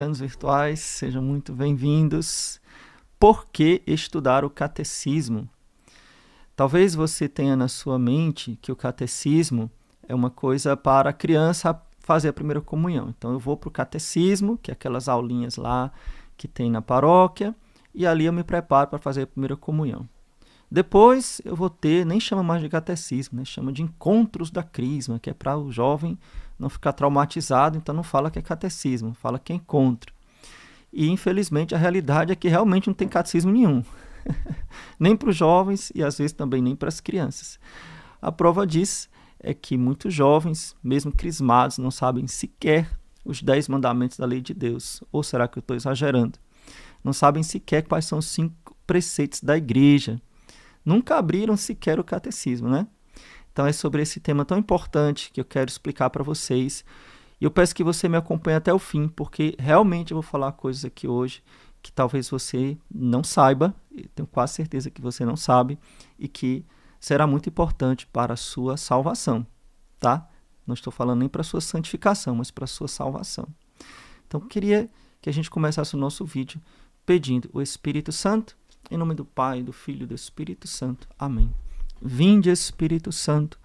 Anos virtuais, sejam muito bem-vindos. Por que estudar o catecismo? Talvez você tenha na sua mente que o catecismo é uma coisa para a criança fazer a primeira comunhão. Então eu vou para o catecismo, que é aquelas aulinhas lá que tem na paróquia, e ali eu me preparo para fazer a primeira comunhão. Depois eu vou ter, nem chama mais de catecismo, né? Chama de encontros da crisma, que é para o jovem não ficar traumatizado, então não fala que é catecismo, fala que é encontro. E infelizmente a realidade é que realmente não tem catecismo nenhum, nem para os jovens e às vezes também nem para as crianças. A prova disso é que muitos jovens, mesmo crismados, não sabem sequer os 10 mandamentos da lei de Deus. Ou será que eu estou exagerando? Não sabem sequer quais são os 5 preceitos da igreja. Nunca abriram sequer o catecismo, né? Então é sobre esse tema tão importante que eu quero explicar para vocês. E eu peço que você me acompanhe até o fim, porque realmente eu vou falar coisas aqui hoje que talvez você não saiba, eu tenho quase certeza que você não sabe, e que será muito importante para a sua salvação, tá? Não estou falando nem para a sua santificação, mas para a sua salvação. Então, eu queria que a gente começasse o nosso vídeo pedindo o Espírito Santo, em nome do Pai, do Filho e do Espírito Santo. Amém. Vinde, Espírito Santo,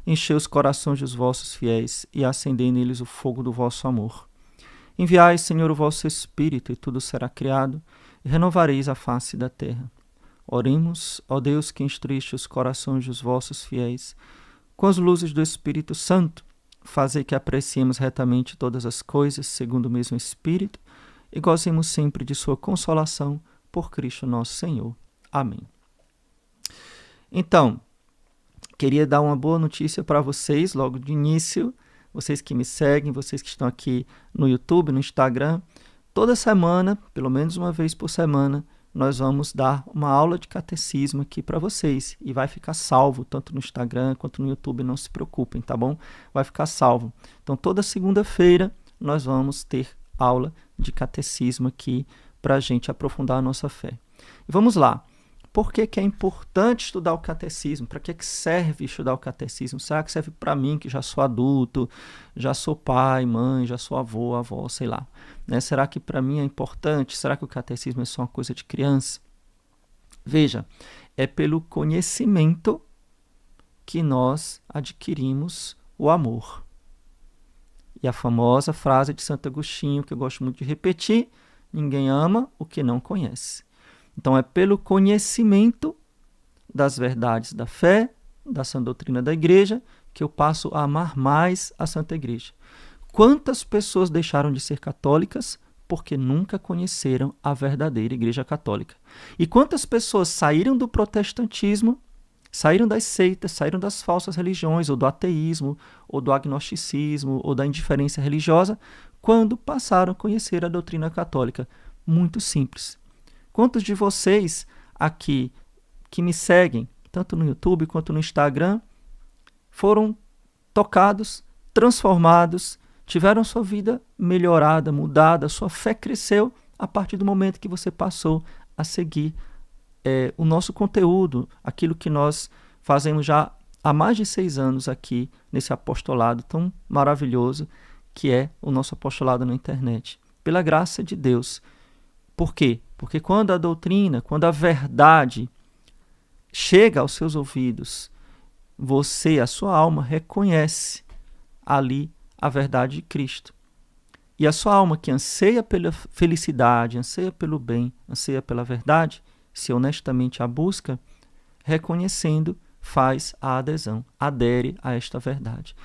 enchei os corações dos vossos fiéis e acendei neles o fogo do vosso amor. Enviai, Senhor, o vosso Espírito, e tudo será criado, e renovareis a face da terra. Oremos, ó Deus, que instruíste os corações dos vossos fiéis, com as luzes do Espírito Santo, fazei que apreciemos retamente todas as coisas, segundo o mesmo Espírito, e gozemos sempre de sua consolação, por Cristo nosso Senhor. Amém. Então, queria dar uma boa notícia para vocês logo de início, vocês que me seguem, vocês que estão aqui no YouTube, no Instagram. Toda semana, pelo menos uma vez por semana, nós vamos dar uma aula de catecismo aqui para vocês. E vai ficar salvo, tanto no Instagram quanto no YouTube, não se preocupem, tá bom? Vai ficar salvo. Então, toda segunda-feira, nós vamos ter aula de catecismo aqui para a gente aprofundar a nossa fé. E vamos lá. Por que é importante estudar o catecismo? Para que serve estudar o catecismo? Será que serve para mim, que já sou adulto, já sou pai, mãe, já sou avô, avó, sei lá. Né? Será que para mim é importante? Será que o catecismo é só uma coisa de criança? Veja, é pelo conhecimento que nós adquirimos o amor. E a famosa frase de Santo Agostinho, que eu gosto muito de repetir, ninguém ama o que não conhece. Então, é pelo conhecimento das verdades da fé, da sã doutrina da igreja, que eu passo a amar mais a Santa Igreja. Quantas pessoas deixaram de ser católicas porque nunca conheceram a verdadeira Igreja Católica? E quantas pessoas saíram do protestantismo, saíram das seitas, saíram das falsas religiões, ou do ateísmo, ou do agnosticismo, ou da indiferença religiosa, quando passaram a conhecer a doutrina católica? Muito simples. Quantos de vocês aqui que me seguem, tanto no YouTube quanto no Instagram, foram tocados, transformados, tiveram sua vida melhorada, mudada, sua fé cresceu a partir do momento que você passou a seguir o nosso conteúdo, aquilo que nós fazemos já há mais de 6 anos aqui nesse apostolado tão maravilhoso que é o nosso apostolado na internet. Pela graça de Deus. Por quê? Porque quando a doutrina, quando a verdade chega aos seus ouvidos, você, a sua alma, reconhece ali a verdade de Cristo. E a sua alma que anseia pela felicidade, anseia pelo bem, anseia pela verdade, se honestamente a busca, reconhecendo, faz a adesão, adere a esta verdade.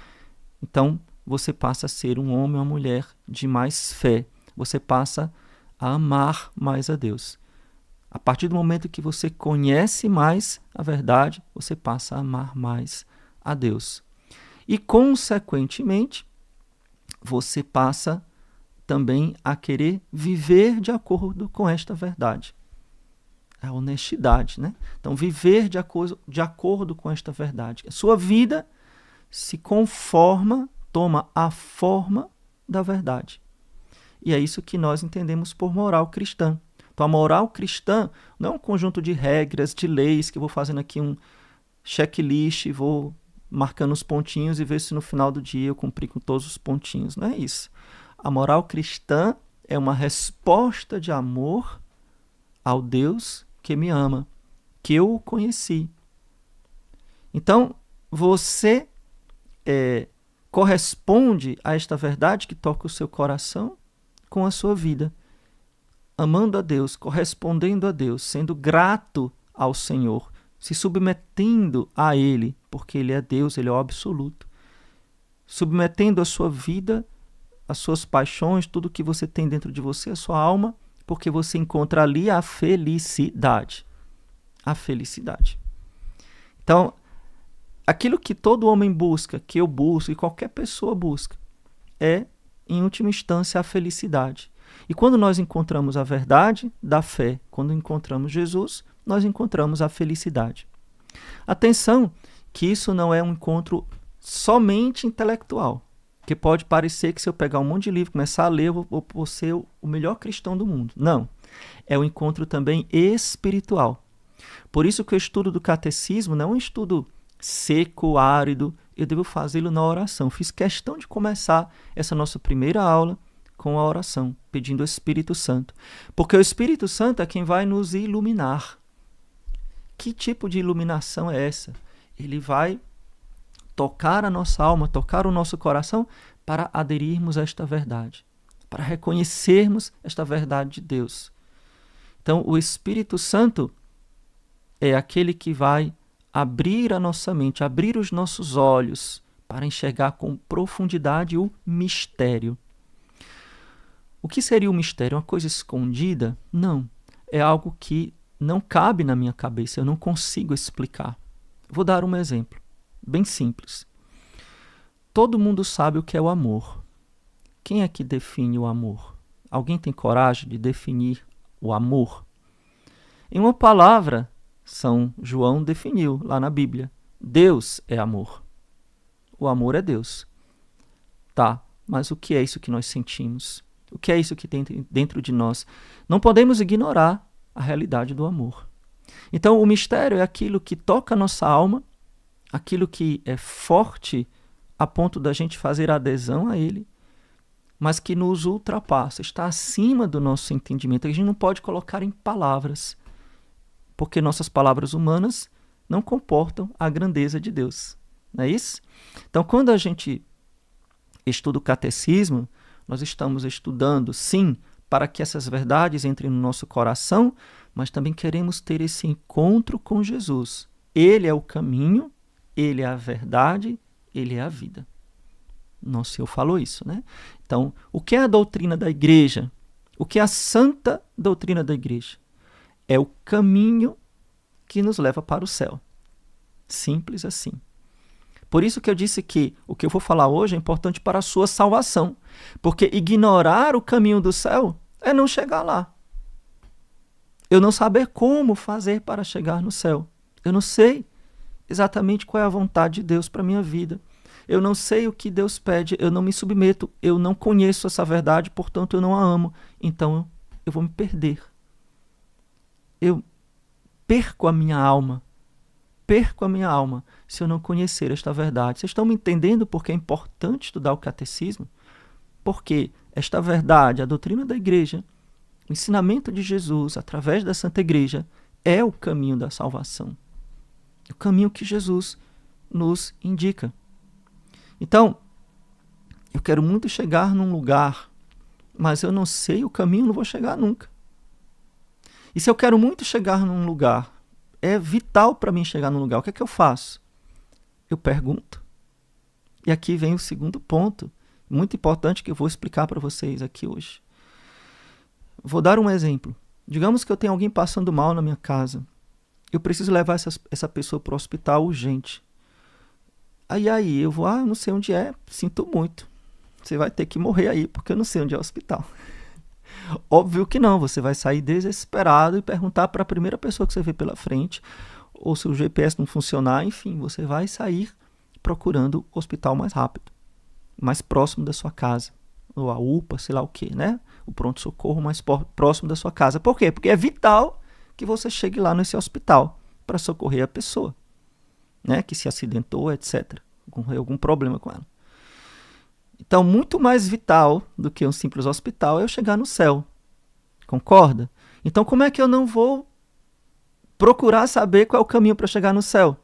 Então, você passa a ser um homem ou uma mulher de mais fé. Você passa a amar mais a Deus. A partir do momento que você conhece mais a verdade, você passa a amar mais a Deus. E, consequentemente, você passa também a querer viver de acordo com esta verdade. A honestidade, né? Então, viver de acordo com esta verdade. A sua vida se conforma, toma a forma da verdade. E é isso que nós entendemos por moral cristã. Então, a moral cristã não é um conjunto de regras, de leis, que eu vou fazendo aqui um checklist, vou marcando os pontinhos e ver se no final do dia eu cumpri com todos os pontinhos. Não é isso. A moral cristã é uma resposta de amor ao Deus que me ama, que eu o conheci. Então, você corresponde a esta verdade que toca o seu coração com a sua vida, amando a Deus, correspondendo a Deus, sendo grato ao Senhor, se submetendo a Ele, porque Ele é Deus, Ele é o absoluto, submetendo a sua vida, as suas paixões, tudo que você tem dentro de você, a sua alma, porque você encontra ali a felicidade. A felicidade. Então, aquilo que todo homem busca, que eu busco e qualquer pessoa busca, é, em última instância, a felicidade. E quando nós encontramos a verdade da fé, quando encontramos Jesus, nós encontramos a felicidade. Atenção, que isso não é um encontro somente intelectual, que pode parecer que se eu pegar um monte de livro e começar a ler, eu vou ser o melhor cristão do mundo. Não. É um encontro também espiritual. Por isso que o estudo do catecismo não é um estudo seco, árido, eu devo fazê-lo na oração. Fiz questão de começar essa nossa primeira aula com a oração, pedindo ao Espírito Santo. Porque o Espírito Santo é quem vai nos iluminar. Que tipo de iluminação é essa? Ele vai tocar a nossa alma, tocar o nosso coração para aderirmos a esta verdade, para reconhecermos esta verdade de Deus. Então, o Espírito Santo é aquele que vai abrir a nossa mente, abrir os nossos olhos para enxergar com profundidade o mistério. O que seria o mistério? Uma coisa escondida? Não. É algo que não cabe na minha cabeça, eu não consigo explicar. Vou dar um exemplo, bem simples. Todo mundo sabe o que é o amor. Quem é que define o amor? Alguém tem coragem de definir o amor? Em uma palavra, São João definiu lá na Bíblia. Deus é amor. O amor é Deus. Tá, mas o que é isso que nós sentimos? O que é isso que tem dentro de nós? Não podemos ignorar a realidade do amor. Então, o mistério é aquilo que toca a nossa alma, aquilo que é forte a ponto da gente fazer adesão a ele, mas que nos ultrapassa, está acima do nosso entendimento. A gente não pode colocar em palavras, porque nossas palavras humanas não comportam a grandeza de Deus. Não é isso? Então, quando a gente estuda o catecismo, nós estamos estudando, sim, para que essas verdades entrem no nosso coração, mas também queremos ter esse encontro com Jesus. Ele é o caminho, ele é a verdade, ele é a vida. Nosso Senhor falou isso, né? Então, o que é a doutrina da igreja? O que é a santa doutrina da igreja? É o caminho que nos leva para o céu. Simples assim. Por isso que eu disse que o que eu vou falar hoje é importante para a sua salvação. Porque ignorar o caminho do céu é não chegar lá. Eu não saber como fazer para chegar no céu. Eu não sei exatamente qual é a vontade de Deus para a minha vida. Eu não sei o que Deus pede, eu não me submeto, eu não conheço essa verdade, portanto eu não a amo. Então eu vou me perder. Eu perco a minha alma. Perco a minha alma se eu não conhecer esta verdade. Vocês estão me entendendo porque é importante estudar o catecismo? Porque esta verdade, a doutrina da igreja, o ensinamento de Jesus através da Santa Igreja é o caminho da salvação. O caminho que Jesus nos indica. Então, eu quero muito chegar num lugar, mas eu não sei o caminho, não vou chegar nunca. E se eu quero muito chegar num lugar, é vital para mim chegar num lugar, o que é que eu faço? Eu pergunto. E aqui vem o segundo ponto, muito importante que eu vou explicar para vocês aqui hoje. Vou dar um exemplo. Digamos que eu tenho alguém passando mal na minha casa. Eu preciso levar essa pessoa para o hospital urgente. Aí eu vou, não sei onde é, sinto muito. Você vai ter que morrer aí, porque eu não sei onde é o hospital. Óbvio que não, você vai sair desesperado e perguntar para a primeira pessoa que você vê pela frente, ou se o GPS não funcionar, enfim, você vai sair procurando o hospital mais rápido, mais próximo da sua casa, ou a UPA, sei lá o que, né? O pronto-socorro mais próximo da sua casa. Por quê? Porque é vital que você chegue lá nesse hospital para socorrer a pessoa, né? Que se acidentou, etc. Ocorreu algum problema com ela. Então, muito mais vital do que um simples hospital é eu chegar no céu. Concorda? Então, como é que eu não vou procurar saber qual é o caminho para chegar no céu?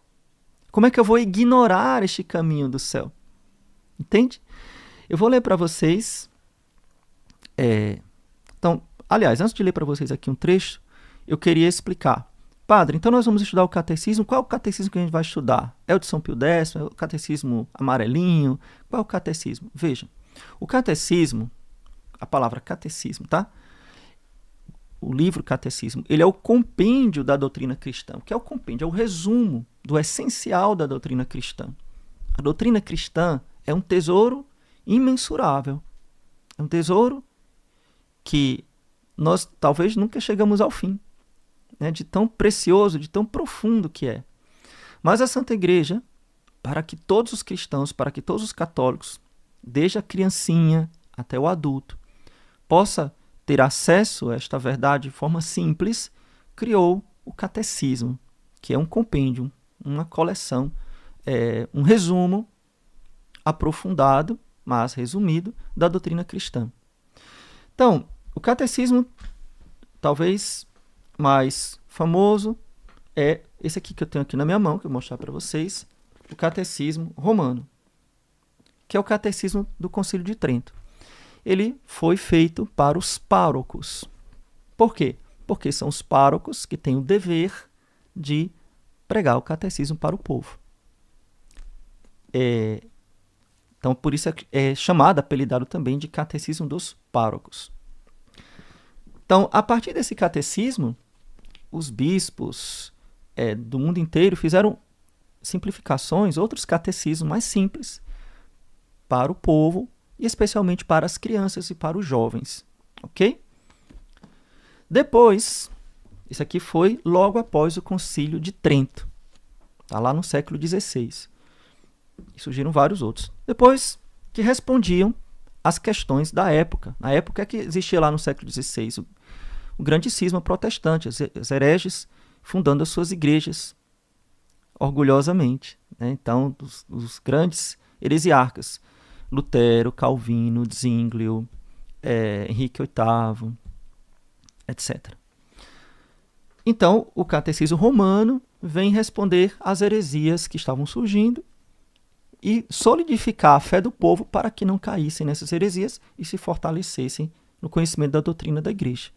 Como é que eu vou ignorar este caminho do céu? Entende? Eu vou ler para vocês. Então, aliás, antes de ler para vocês aqui um trecho, eu queria explicar. Padre, então nós vamos estudar o catecismo. Qual é o catecismo que a gente vai estudar? É o de São Pio X? É o catecismo amarelinho? Qual é o catecismo? Vejam, o catecismo, a palavra catecismo, tá? O livro Catecismo, ele é o compêndio da doutrina cristã. O que é o compêndio? É o resumo do essencial da doutrina cristã. A doutrina cristã é um tesouro imensurável. É um tesouro que nós talvez nunca chegamos ao fim, né, de tão precioso, de tão profundo que é. Mas a Santa Igreja, para que todos os cristãos, para que todos os católicos, desde a criancinha até o adulto, possa ter acesso a esta verdade de forma simples, criou o catecismo, que é um compêndio, uma coleção, um resumo aprofundado, mas resumido, da doutrina cristã. Então, o catecismo, talvez mais famoso, é esse aqui que eu tenho aqui na minha mão, que eu vou mostrar para vocês, o Catecismo Romano, que é o Catecismo do Concílio de Trento. Ele foi feito para os párocos. Por quê? Porque são os párocos que têm o dever de pregar o catecismo para o povo. Então, por isso é chamado, apelidado também de Catecismo dos Párocos. Então, a partir desse catecismo, os bispos do mundo inteiro fizeram simplificações, outros catecismos mais simples para o povo, e especialmente para as crianças e para os jovens. Ok? Depois, isso aqui foi logo após o Concílio de Trento. Está lá no século XVI. E surgiram vários outros. Depois, que respondiam às questões da época. Na época que existia lá no século XVI o grande cisma protestante, os hereges fundando as suas igrejas orgulhosamente, né? Então, os grandes heresiarcas, Lutero, Calvino, Zwinglio, Henrique VIII, etc. Então, o Catecismo Romano vem responder às heresias que estavam surgindo e solidificar a fé do povo para que não caíssem nessas heresias e se fortalecessem no conhecimento da doutrina da Igreja.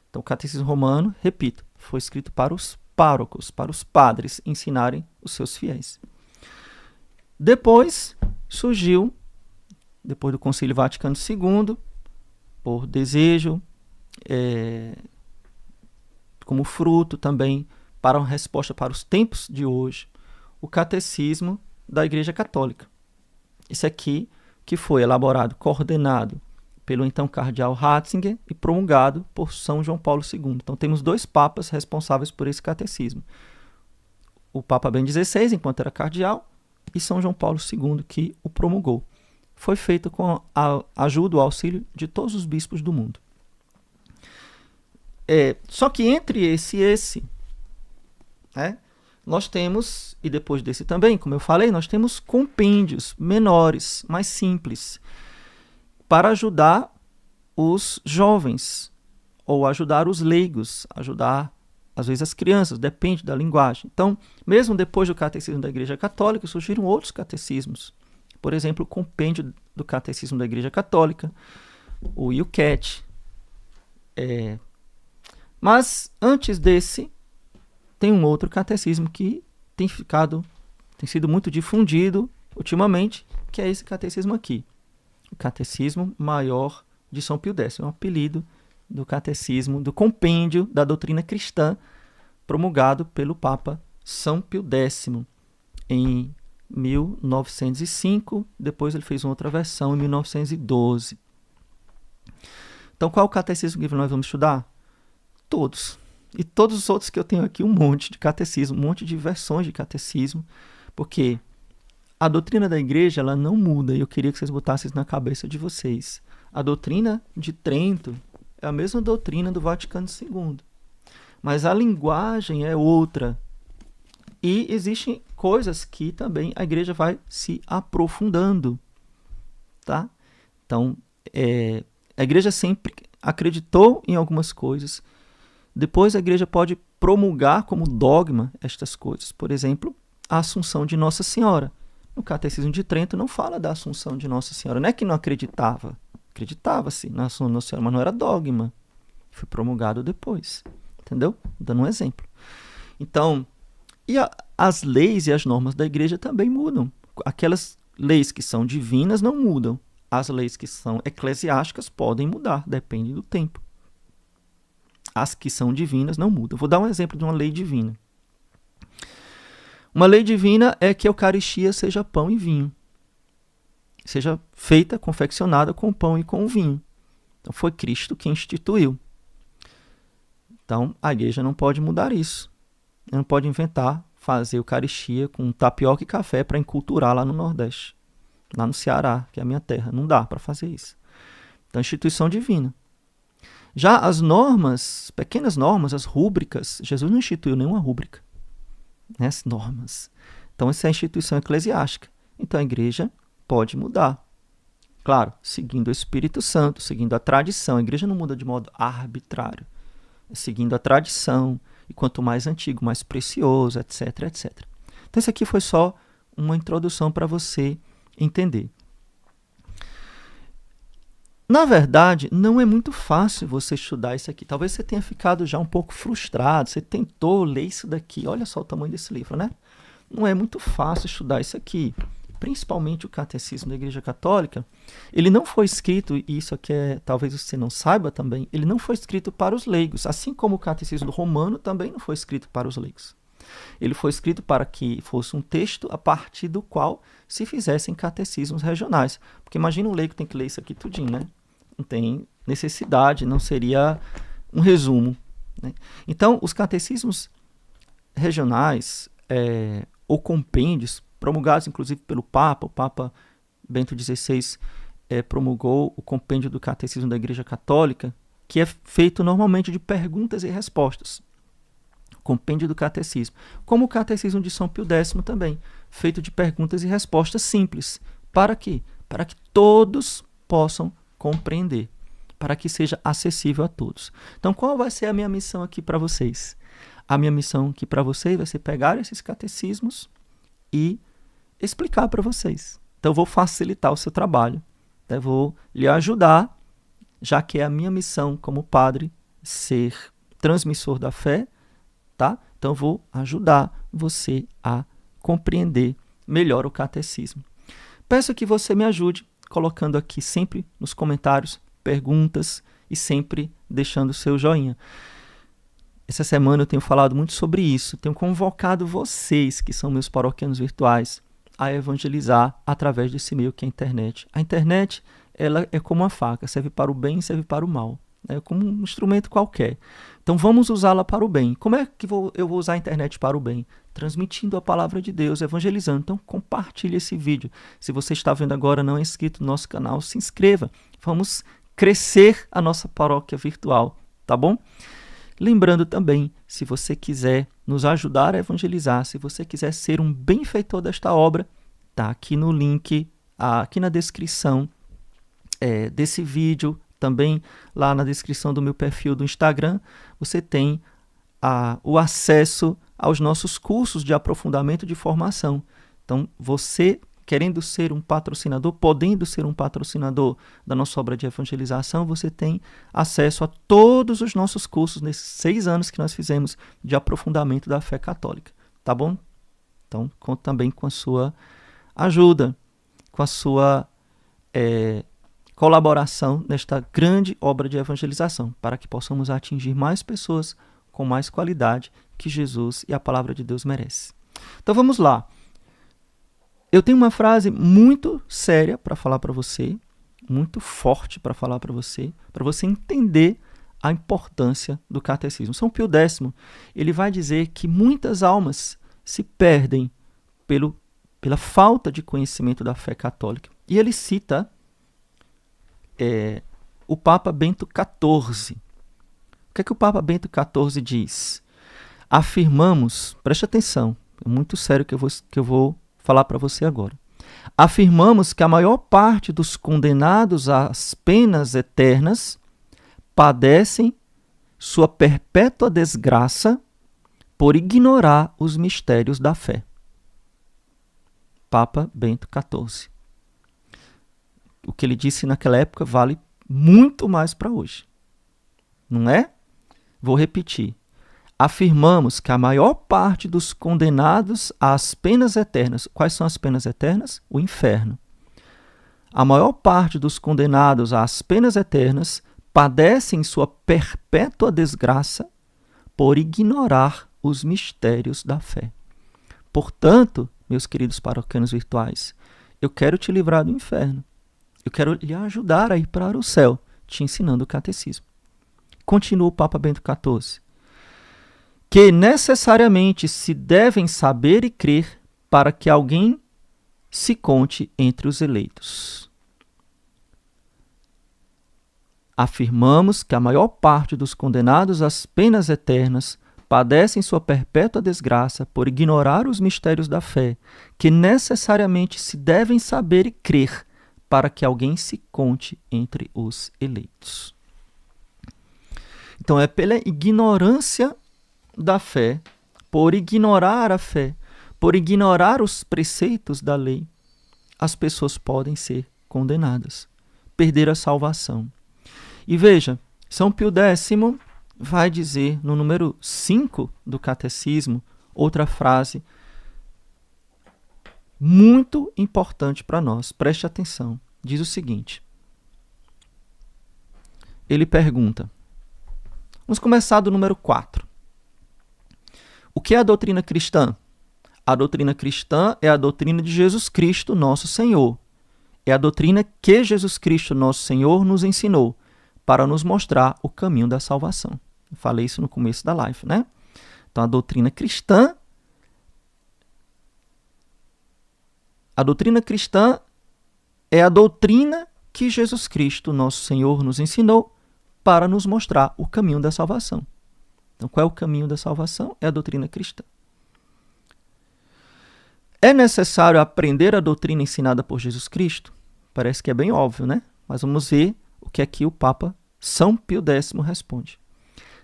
Então, o Catecismo Romano, repito, foi escrito para os párocos, para os padres ensinarem os seus fiéis. Depois surgiu, depois do Concílio Vaticano II, por desejo, como fruto também, para uma resposta para os tempos de hoje, o Catecismo da Igreja Católica. Esse aqui, que foi elaborado, coordenado pelo então cardeal Ratzinger e promulgado por São João Paulo II. Então temos dois papas responsáveis por esse catecismo. O Papa Bento XVI, enquanto era cardeal, e São João Paulo II, que o promulgou. Foi feito com a ajuda, o auxílio de todos os bispos do mundo. Só que entre esse e esse, nós temos, e depois desse também, como eu falei, nós temos compêndios menores, mais simples, para ajudar os jovens, ou ajudar os leigos, ajudar, às vezes, as crianças, depende da linguagem. Então, mesmo depois do Catecismo da Igreja Católica, surgiram outros catecismos. Por exemplo, o Compêndio do Catecismo da Igreja Católica, o IUCAT. Mas, antes desse, tem um outro catecismo que tem sido muito difundido ultimamente, que é esse catecismo aqui. O Catecismo Maior de São Pio X. É um apelido do catecismo, do compêndio da doutrina cristã, promulgado pelo Papa São Pio X em 1905. Depois ele fez uma outra versão em 1912. Então, qual é o catecismo que nós vamos estudar? Todos. E todos os outros que eu tenho aqui, um monte de catecismo, um monte de versões de catecismo, porque a doutrina da igreja, ela não muda, e eu queria que vocês botassem isso na cabeça de vocês. A doutrina de Trento é a mesma doutrina do Vaticano II, mas a linguagem é outra. E existem coisas que também a igreja vai se aprofundando. tá? Então, a igreja sempre acreditou em algumas coisas. Depois a igreja pode promulgar como dogma estas coisas. Por exemplo, a Assunção de Nossa Senhora. No Catecismo de Trento não fala da Assunção de Nossa Senhora. Não é que não acreditava. Acreditava-se na Assunção de Nossa Senhora, mas não era dogma. Foi promulgado depois. Entendeu? Dando um exemplo. Então, as leis e as normas da igreja também mudam. Aquelas leis que são divinas não mudam. As leis que são eclesiásticas podem mudar, depende do tempo. As que são divinas não mudam. Vou dar um exemplo de uma lei divina. Uma lei divina é que a Eucaristia seja pão e vinho. Seja feita, confeccionada com pão e com vinho. Então foi Cristo quem instituiu. Então a igreja não pode mudar isso. Ela não pode inventar, fazer Eucaristia com tapioca e café para enculturar lá no Nordeste. Lá no Ceará, que é a minha terra. Não dá para fazer isso. Então, instituição divina. Já as normas, pequenas normas, as rúbricas, Jesus não instituiu nenhuma rúbrica. Né? As normas. Então, essa é a instituição eclesiástica. Então, a igreja pode mudar. Claro, seguindo o Espírito Santo, seguindo a tradição. A igreja não muda de modo arbitrário. É seguindo a tradição. E quanto mais antigo, mais precioso, etc, etc. Então, isso aqui foi só uma introdução para você entender. Na verdade, não é muito fácil você estudar isso aqui. Talvez você tenha ficado já um pouco frustrado. Você tentou ler isso daqui. Olha só o tamanho desse livro, né? Não é muito fácil estudar isso aqui. Principalmente o Catecismo da Igreja Católica. Ele não foi escrito, e isso aqui talvez você não saiba também, ele não foi escrito para os leigos. Assim como o Catecismo Romano também não foi escrito para os leigos. Ele foi escrito para que fosse um texto a partir do qual se fizessem catecismos regionais. Porque imagina um leigo tem que ler isso aqui tudinho, né? Não tem necessidade, não seria um resumo. Né? Então, os catecismos regionais ou compêndios, promulgados inclusive pelo Papa, o Papa Bento XVI promulgou o compêndio do Catecismo da Igreja Católica, que é feito normalmente de perguntas e respostas. Compêndio do Catecismo. Como o Catecismo de São Pio X também, feito de perguntas e respostas simples. Para quê? Para que todos possam compreender, para que seja acessível a todos. Então, qual vai ser a minha missão aqui para vocês? A minha missão aqui para vocês vai ser pegar esses catecismos e explicar para vocês. Então, eu vou facilitar o seu trabalho. Eu vou lhe ajudar, já que é a minha missão como padre ser transmissor da fé, tá? Então, eu vou ajudar você a compreender melhor o catecismo. Peço que você me ajude colocando aqui sempre nos comentários perguntas e sempre deixando o seu joinha. Essa semana eu tenho falado muito sobre isso. Tenho convocado vocês, que são meus paroquianos virtuais, a evangelizar através desse meio que é a internet. A internet, ela é como uma faca, serve para o bem e serve para o mal. É como um instrumento qualquer. Então vamos usá-la para o bem. Como é que eu vou usar a internet para o bem? Transmitindo a palavra de Deus, evangelizando. Então compartilhe esse vídeo. Se você está vendo agora e não é inscrito no nosso canal, se inscreva. Vamos crescer a nossa paróquia virtual, tá bom? Lembrando também, se você quiser nos ajudar a evangelizar, se você quiser ser um benfeitor desta obra, tá aqui no link, aqui na descrição desse vídeo, também lá na descrição do meu perfil do Instagram, você tem o acesso aos nossos cursos de aprofundamento de formação. Então, você querendo ser um patrocinador, podendo ser um patrocinador da nossa obra de evangelização, você tem acesso a todos os nossos cursos nesses 6 anos que nós fizemos de aprofundamento da fé católica. Tá bom? Então, conto também com a sua ajuda, com a sua colaboração nesta grande obra de evangelização, para que possamos atingir mais pessoas com mais qualidade que Jesus e a palavra de Deus merece. Então vamos lá. Eu tenho uma frase muito séria para falar para você, muito forte para falar para você entender a importância do catecismo. São Pio X, ele vai dizer que muitas almas se perdem pela falta de conhecimento da fé católica. E ele cita o Papa Bento XIV. O que é que o Papa Bento XIV diz? Afirmamos, preste atenção, é muito sério que eu vou falar para você agora. Afirmamos que a maior parte dos condenados às penas eternas padecem sua perpétua desgraça por ignorar os mistérios da fé. Papa Bento XIV. O que ele disse naquela época vale muito mais para hoje. Não é? Vou repetir. Afirmamos que a maior parte dos condenados às penas eternas... Quais são as penas eternas? O inferno. A maior parte dos condenados às penas eternas padecem sua perpétua desgraça por ignorar os mistérios da fé. Portanto, meus queridos paroquianos virtuais, eu quero te livrar do inferno. Eu quero lhe ajudar a ir para o céu, te ensinando o catecismo. Continua o Papa Bento XIV. Que necessariamente se devem saber e crer para que alguém se conte entre os eleitos. Afirmamos que a maior parte dos condenados às penas eternas padecem sua perpétua desgraça por ignorar os mistérios da fé, que necessariamente se devem saber e crer para que alguém se conte entre os eleitos. Então é pela ignorância da fé, por ignorar a fé, por ignorar os preceitos da lei, as pessoas podem ser condenadas, perder a salvação. E veja, São Pio X vai dizer no número 5 do Catecismo outra frase muito importante para nós. Preste atenção. Diz o seguinte. Ele pergunta. Vamos começar do número 4. O que é a doutrina cristã? A doutrina cristã é a doutrina de Jesus Cristo, nosso Senhor. É a doutrina que Jesus Cristo, nosso Senhor, nos ensinou para nos mostrar o caminho da salvação. Eu falei isso no começo da live, né? Então, a doutrina cristã é a doutrina que Jesus Cristo, nosso Senhor, nos ensinou para nos mostrar o caminho da salvação. Então, qual é o caminho da salvação? É a doutrina cristã. É necessário aprender a doutrina ensinada por Jesus Cristo? Parece que é bem óbvio, né? Mas vamos ver o que aqui o Papa São Pio X responde.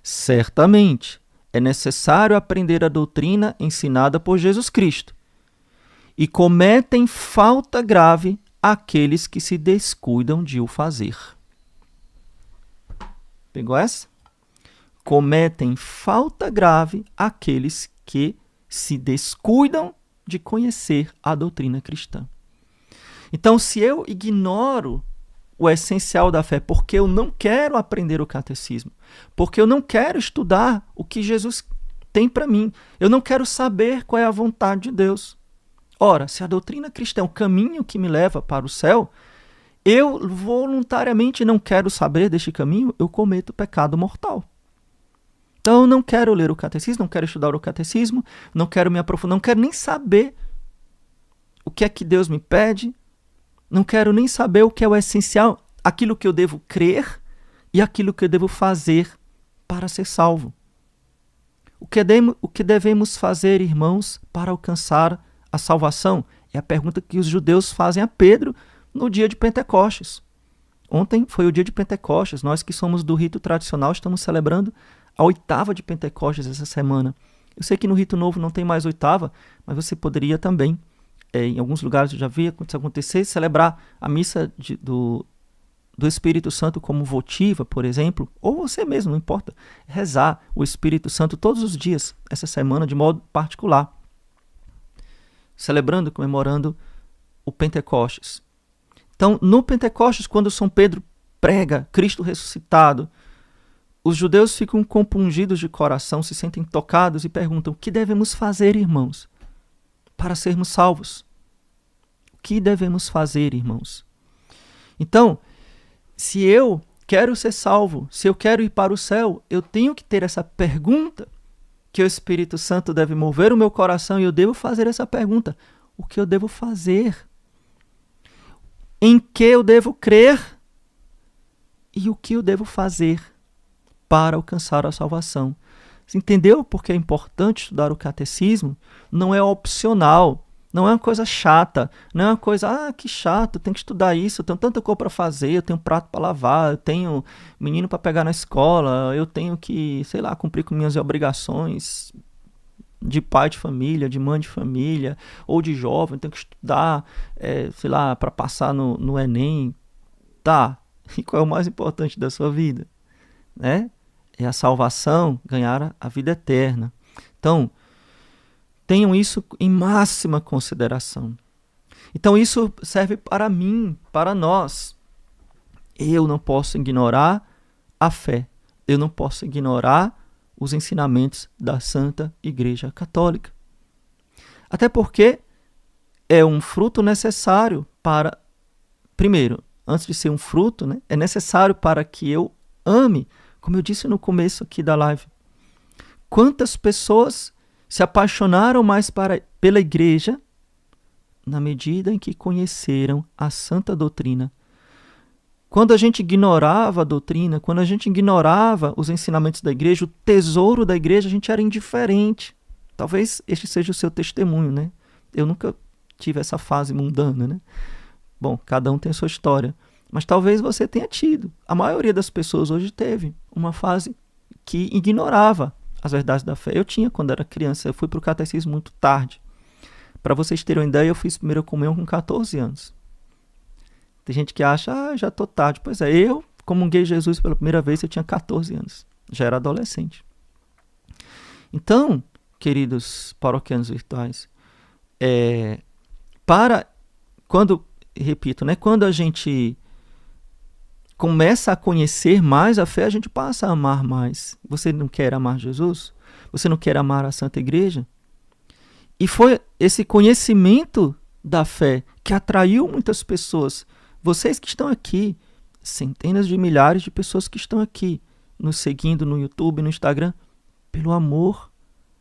Certamente, é necessário aprender a doutrina ensinada por Jesus Cristo. E cometem falta grave aqueles que se descuidam de o fazer. Pegou essa? Cometem falta grave aqueles que se descuidam de conhecer a doutrina cristã. Então, se eu ignoro o essencial da fé porque eu não quero aprender o catecismo, porque eu não quero estudar o que Jesus tem para mim, eu não quero saber qual é a vontade de Deus. Ora, se a doutrina cristã é o caminho que me leva para o céu, eu voluntariamente não quero saber deste caminho, eu cometo pecado mortal. Então, eu não quero ler o catecismo, não quero estudar o catecismo, não quero me aprofundar, não quero nem saber o que é que Deus me pede, não quero nem saber o que é o essencial, aquilo que eu devo crer e aquilo que eu devo fazer para ser salvo. O que devemos fazer, irmãos, para alcançar a salvação? É a pergunta que os judeus fazem a Pedro no dia de Pentecostes. Ontem foi o dia de Pentecostes. Nós que somos do rito tradicional estamos celebrando a 8ª de Pentecostes essa semana. Eu sei que no rito novo não tem mais 8ª, mas você poderia também, em alguns lugares eu já vi isso acontecer, celebrar a missa do Espírito Santo como votiva, por exemplo, ou você mesmo, não importa, rezar o Espírito Santo todos os dias, essa semana, de modo particular, celebrando, comemorando o Pentecostes. Então, no Pentecostes, quando São Pedro prega Cristo ressuscitado, os judeus ficam compungidos de coração, se sentem tocados e perguntam: o que devemos fazer, irmãos, para sermos salvos? O que devemos fazer, irmãos? Então, se eu quero ser salvo, se eu quero ir para o céu, eu tenho que ter essa pergunta que o Espírito Santo deve mover o meu coração e eu devo fazer essa pergunta: o que eu devo fazer? Em que eu devo crer? E o que eu devo fazer para alcançar a salvação? Você entendeu por que é importante estudar o catecismo? Não é opcional. Não é uma coisa chata, não é uma coisa, que chato, eu tenho que estudar isso, eu tenho tanta coisa para fazer, eu tenho prato para lavar, eu tenho menino para pegar na escola, eu tenho que, sei lá, cumprir com minhas obrigações de pai de família, de mãe de família, ou de jovem, eu tenho que estudar, sei lá, para passar no Enem. Tá, e qual é o mais importante da sua vida? Né? É a salvação, ganhar a vida eterna. Então, tenham isso em máxima consideração. Então isso serve para mim, para nós. Eu não posso ignorar a fé. Eu não posso ignorar os ensinamentos da Santa Igreja Católica. Até porque é um fruto necessário para... Primeiro, antes de ser um fruto, né, é necessário para que eu ame, como eu disse no começo aqui da live. Quantas pessoas se apaixonaram mais pela igreja na medida em que conheceram a santa doutrina. Quando a gente ignorava a doutrina, quando a gente ignorava os ensinamentos da igreja, o tesouro da igreja, a gente era indiferente. Talvez este seja o seu testemunho, né? Eu nunca tive essa fase mundana, né? Bom, cada um tem a sua história. Mas talvez você tenha tido. A maioria das pessoas hoje teve uma fase que ignorava as verdades da fé. Eu tinha quando era criança. Eu fui para o catecismo muito tarde. Para vocês terem uma ideia, eu fiz primeira comunhão com 14 anos. Tem gente que acha, já estou tarde. Pois é, eu comunguei Jesus pela primeira vez, eu tinha 14 anos. Já era adolescente. Então, queridos paroquianos virtuais, quando a gente começa a conhecer mais a fé, a gente passa a amar mais. Você não quer amar Jesus? Você não quer amar a Santa Igreja? E foi esse conhecimento da fé que atraiu muitas pessoas. Vocês que estão aqui, centenas de milhares de pessoas que estão aqui, nos seguindo no YouTube, no Instagram, pelo amor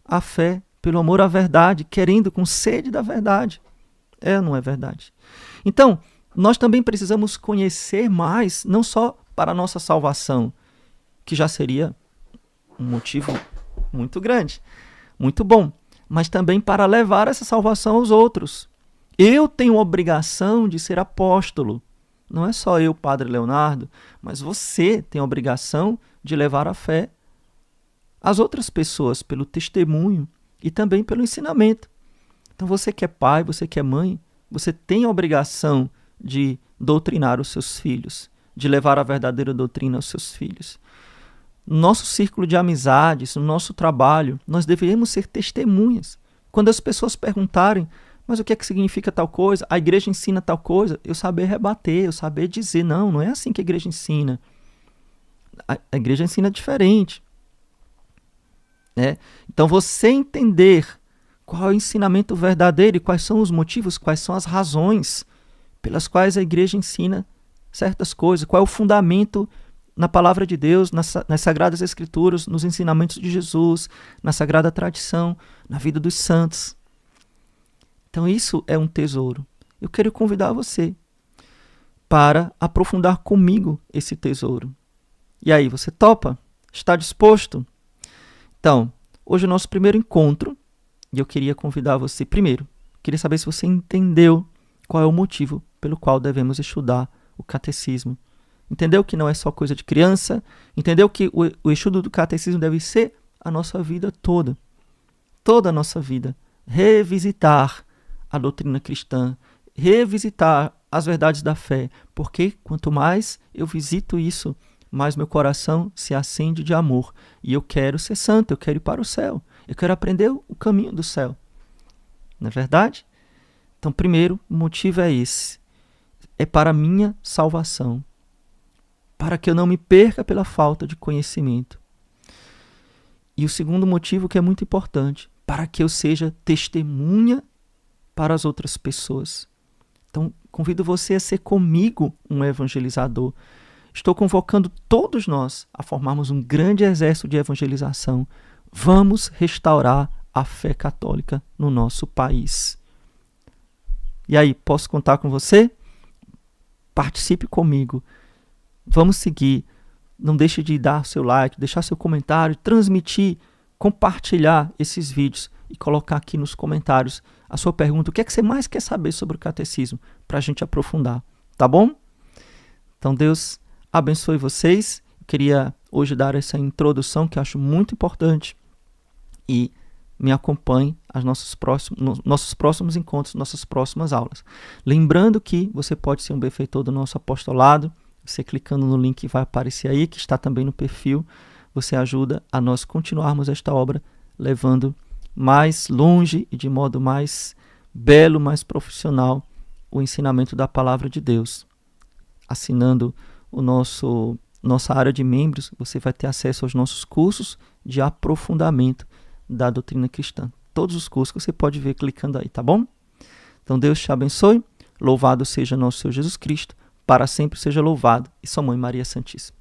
à fé, pelo amor à verdade, querendo com sede da verdade. É ou não é verdade? Então, nós também precisamos conhecer mais, não só para a nossa salvação, que já seria um motivo muito grande, muito bom, mas também para levar essa salvação aos outros. Eu tenho a obrigação de ser apóstolo. Não é só eu, Padre Leonardo, mas você tem a obrigação de levar a fé às outras pessoas, pelo testemunho e também pelo ensinamento. Então você que é pai, você que é mãe, você tem a obrigação de doutrinar os seus filhos, de levar a verdadeira doutrina aos seus filhos. No nosso círculo de amizades, no nosso trabalho, nós devemos ser testemunhas. Quando as pessoas perguntarem, mas o que é que significa tal coisa? A igreja ensina tal coisa? Eu saber rebater, eu saber dizer, não é assim que a igreja ensina. A igreja ensina diferente. Então você entender qual é o ensinamento verdadeiro e quais são os motivos, quais são as razões pelas quais a igreja ensina certas coisas, qual é o fundamento na palavra de Deus, nas Sagradas Escrituras, nos ensinamentos de Jesus, na Sagrada Tradição, na vida dos santos. Então isso é um tesouro. Eu quero convidar você para aprofundar comigo esse tesouro. E aí, você topa? Está disposto? Então, hoje é o nosso primeiro encontro e eu queria convidar você primeiro. Queria saber se você entendeu qual é o motivo pelo qual devemos estudar o catecismo. Entendeu que não é só coisa de criança? Entendeu que o estudo do catecismo deve ser a nossa vida toda. Toda a nossa vida. Revisitar a doutrina cristã. Revisitar as verdades da fé. Porque quanto mais eu visito isso, mais meu coração se acende de amor. E eu quero ser santo, eu quero ir para o céu. Eu quero aprender o caminho do céu. Não é verdade? Então, primeiro, o motivo é esse. É para a minha salvação. Para que eu não me perca pela falta de conhecimento. E o segundo motivo, que é muito importante, para que eu seja testemunha para as outras pessoas. Então, convido você a ser comigo um evangelizador. Estou convocando todos nós a formarmos um grande exército de evangelização. Vamos restaurar a fé católica no nosso país. E aí, posso contar com você? Participe comigo. Vamos seguir. Não deixe de dar seu like, deixar seu comentário, transmitir compartilhar esses vídeos e colocar aqui nos comentários a sua pergunta, o que é que você mais quer saber sobre o catecismo, para a gente aprofundar, tá bom? Então Deus abençoe vocês. Eu queria hoje dar essa introdução que eu acho muito importante e me acompanhe nos nossos próximos encontros, nossas próximas aulas. Lembrando que você pode ser um benfeitor do nosso apostolado, você clicando no link que vai aparecer aí, que está também no perfil, você ajuda a nós continuarmos esta obra, levando mais longe e de modo mais belo, mais profissional, o ensinamento da palavra de Deus. Assinando nossa área de membros, você vai ter acesso aos nossos cursos de aprofundamento da doutrina cristã. Todos os cursos que você pode ver clicando aí, tá bom? Então Deus te abençoe, louvado seja nosso Senhor Jesus Cristo, para sempre seja louvado, e sua Mãe Maria Santíssima.